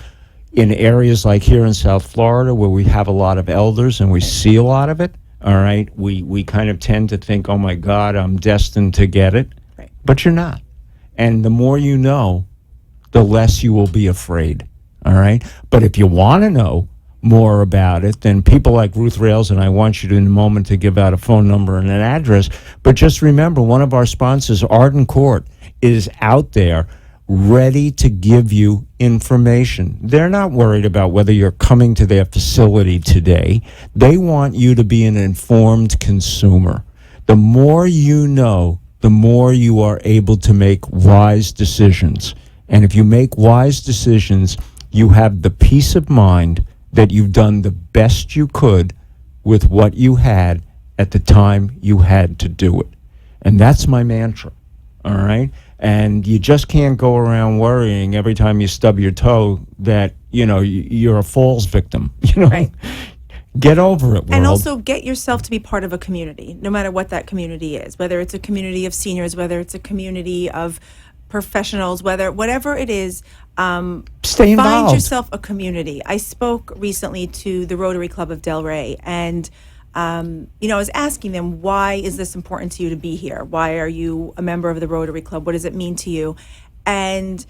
in areas like here in South Florida where we have a lot of elders and we see a lot of it, all right, we kind of tend to think, oh, my God, I'm destined to get it. Right. But you're not. And the more you know, the less you will be afraid, all right? But if you want to know more about it, then people like Ruth Rails, and I want you to in a moment to give out a phone number and an address, but just remember, one of our sponsors, Arden Court, is out there ready to give you information. They're not worried about whether you're coming to their facility today. They want you to be an informed consumer. The more you know, the more you are able to make wise decisions. And if you make wise decisions, you have the peace of mind that you've done the best you could with what you had at the time you had to do it. And that's my mantra, all right? And you just can't go around worrying every time you stub your toe that, you know, you're a falls victim, you know? Right. Get over it, world. And also get yourself to be part of a community, no matter what that community is, whether it's a community of seniors, whether it's a community of professionals, whatever it is, stay involved. Find yourself a community. I spoke recently to the Rotary Club of Delray, and I was asking them, why is this important to you to be here? Why are you a member of the Rotary Club? What does it mean to you? And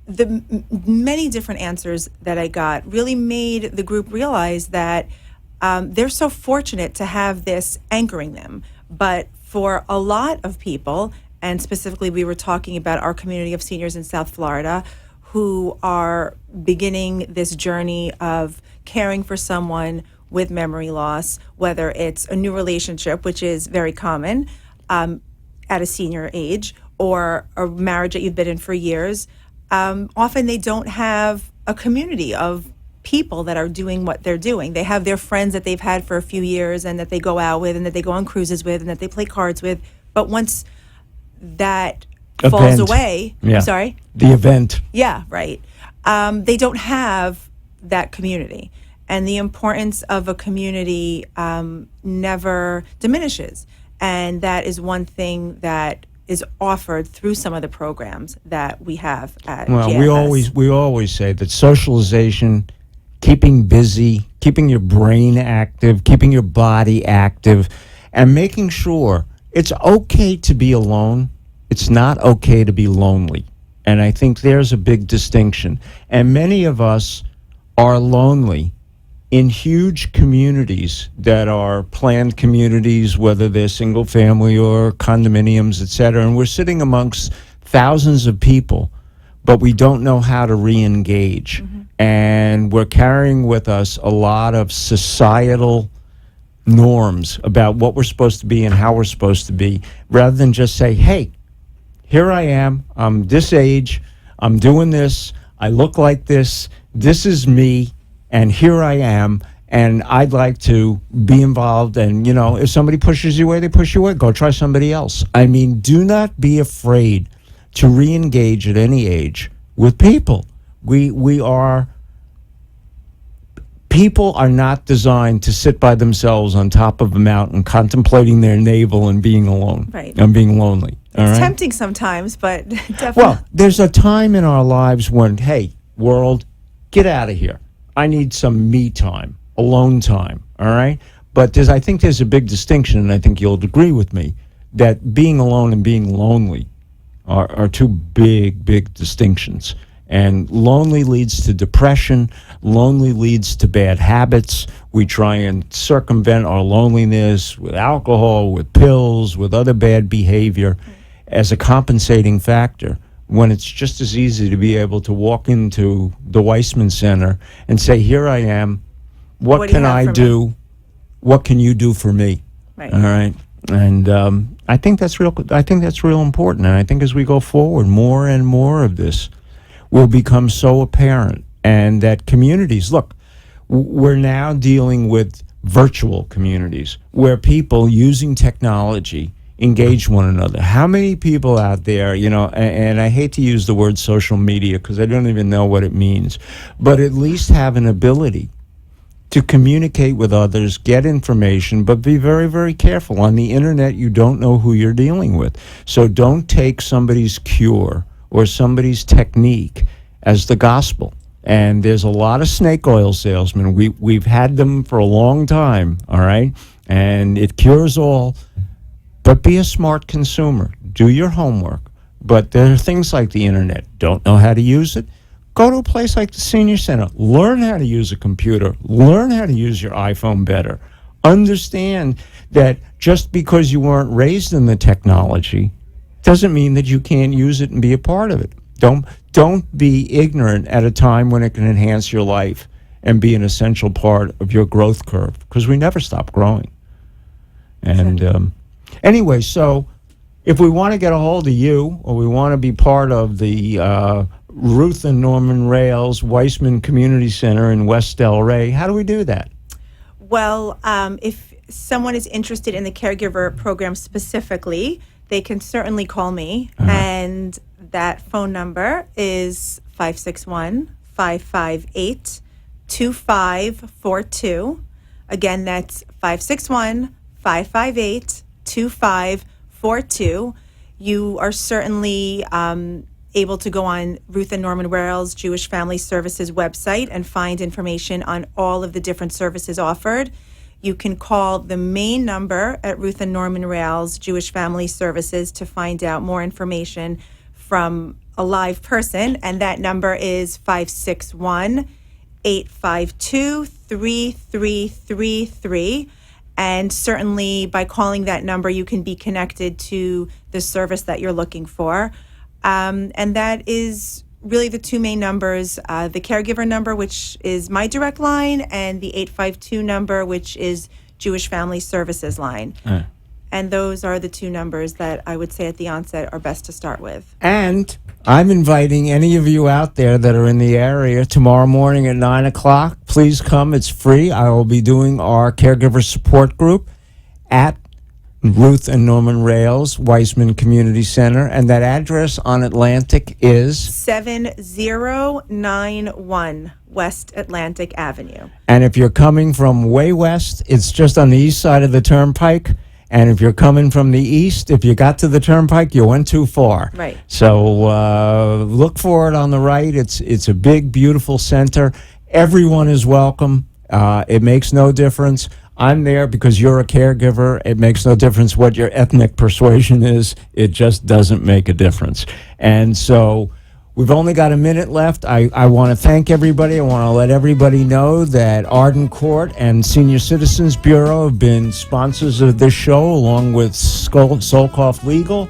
the many different answers that I got really made the group realize that they're so fortunate to have this anchoring them. But for a lot of people, and specifically we were talking about our community of seniors in South Florida who are beginning this journey of caring for someone with memory loss, whether it's a new relationship, which is very common at a senior age, or a marriage that you've been in for years. Often they don't have a community of people that are doing what they're doing. They have their friends that they've had for a few years and that they go out with and that they go on cruises with and that they play cards with. But once that falls away, yeah. Sorry? The event. Yeah, right. They don't have that community. And the importance of a community never diminishes. And that is one thing that is offered through some of the programs that we have at GFS. we always say that socialization, keeping busy, keeping your brain active, keeping your body active, and making sure it's okay to be alone. It's not okay to be lonely. And I think there's a big distinction. And many of us are lonely in huge communities that are planned communities, whether they're single family or condominiums, et cetera. And we're sitting amongst thousands of people, but we don't know how to re-engage. Mm-hmm. And we're carrying with us a lot of societal norms about what we're supposed to be and how we're supposed to be, rather than just say, hey, here I am, I'm this age, I'm doing this, I look like this is me, and here I am, and I'd like to be involved. And, you know, if somebody pushes you away, they push you away. Go try somebody else. I mean, do not be afraid to re-engage at any age with people. People are not designed to sit by themselves on top of a mountain contemplating their navel and being alone. Right. And being lonely. It's tempting sometimes, but definitely. Well, there's a time in our lives when, hey, world, get out of here. I need some me time, alone time, all right? But I think there's a big distinction, and I think you'll agree with me, that being alone and being lonely are two big, big distinctions. And lonely leads to depression. Lonely leads to bad habits. We try and circumvent our loneliness with alcohol, with pills, with other bad behavior as a compensating factor, when it's just as easy to be able to walk into the Weissman Center and say, here I am, what can I do? Me? What can you do for me? Right. All right. And I think that's real important. And I think as we go forward, more and more of this will become so apparent, and that communities, look, We're now dealing with virtual communities where people using technology engage one another. How many people out there, and I hate to use the word social media because I don't even know what it means, but at least have an ability to communicate with others, get information, but be very, very careful. On the internet, you don't know who you're dealing with. So don't take somebody's cure or somebody's technique as the gospel. And there's a lot of snake oil salesmen. We've had them for a long time, all right? And it cures all. But be a smart consumer. Do your homework. But there are things like the internet. Don't know how to use it? Go to a place like the Senior Center. Learn how to use a computer. Learn how to use your iPhone better. Understand that just because you weren't raised in the technology doesn't mean that you can't use it and be a part of it. Don't be ignorant at a time when it can enhance your life and be an essential part of your growth curve, because we never stop growing. And anyway, so if we want to get a hold of you, or we want to be part of the Ruth and Norman Rales Weissman Community Center in West Delray, how do we do that? Well, if someone is interested in the caregiver program specifically, they can certainly call me. And that phone number is 561-558-2542. Again, that's 561-558-2542. You are certainly able to go on Ruth and Norman Rales Jewish Family Services website and find information on all of the different services offered. You can call the main number at Ruth and Norman Rales Jewish Family Services to find out more information from a live person, and that number is 561-852-3333. And certainly by calling that number, you can be connected to the service that you're looking for. And that is really the two main numbers, the caregiver number, which is my direct line, and the 852 number, which is Jewish Family Services line. And those are the two numbers that I would say at the onset are best to start with. And I'm inviting any of you out there that are in the area tomorrow morning at 9 o'clock. Please come. It's free. I will be doing our caregiver support group at Ruth and Norman Rales Weissman Community Center. And that address on Atlantic is 7091 West Atlantic Avenue. And if you're coming from way west, it's just on the east side of the Turnpike. And if you're coming from the east, if you got to the Turnpike, you went too far. Right. So look for it on the right. It's a big, beautiful center. Everyone is welcome. It makes no difference. I'm there because you're a caregiver. It makes no difference what your ethnic persuasion is. It just doesn't make a difference. And so we've only got a minute left. I want to thank everybody. I want to let everybody know that Arden Court and Senior Citizens Bureau have been sponsors of this show, along with Solkoff Legal.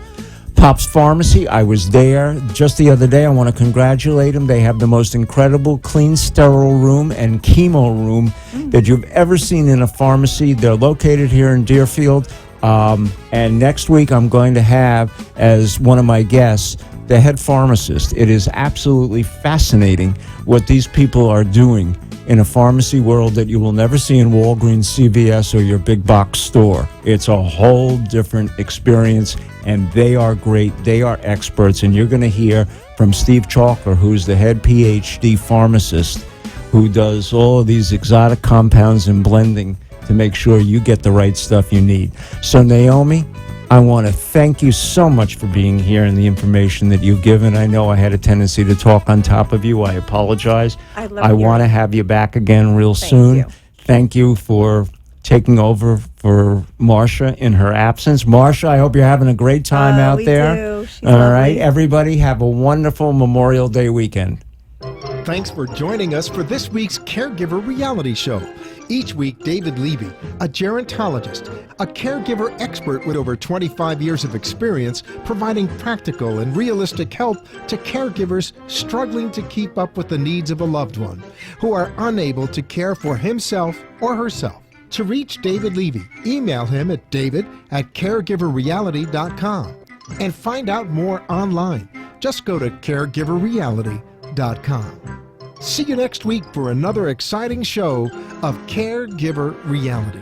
Pop's Pharmacy, I was there just the other day. I want to congratulate them. They have the most incredible clean, sterile room and chemo room that you've ever seen in a pharmacy. They're located here in Deerfield. And next week I'm going to have, as one of my guests, the head pharmacist. It is absolutely fascinating what these people are doing in a pharmacy world that you will never see in Walgreens, CVS, or your big box store. It's a whole different experience, and they are great. They are experts, and you're going to hear from Steve Chalker, who's the head PhD pharmacist, who does all of these exotic compounds and blending to make sure you get the right stuff you need. So, Naomi, I want to thank you so much for being here and the information that you've given. I know I had a tendency to talk on top of you. I apologize. I want to have you back again real soon. Thank you for taking over for Marcia in her absence. Marcia, I hope you're having a great time out there. Do. She's All lovely. right, everybody, have a wonderful Memorial Day weekend. Thanks for joining us for this week's Caregiver Reality Show. Each week, David Levy, a gerontologist, a caregiver expert with over 25 years of experience, providing practical and realistic help to caregivers struggling to keep up with the needs of a loved one who are unable to care for himself or herself. To reach David Levy, email him at david@caregiverreality.com and find out more online. Just go to caregiverreality.com. See you next week for another exciting show of Caregiver Reality.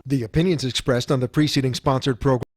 The opinions expressed on the preceding sponsored program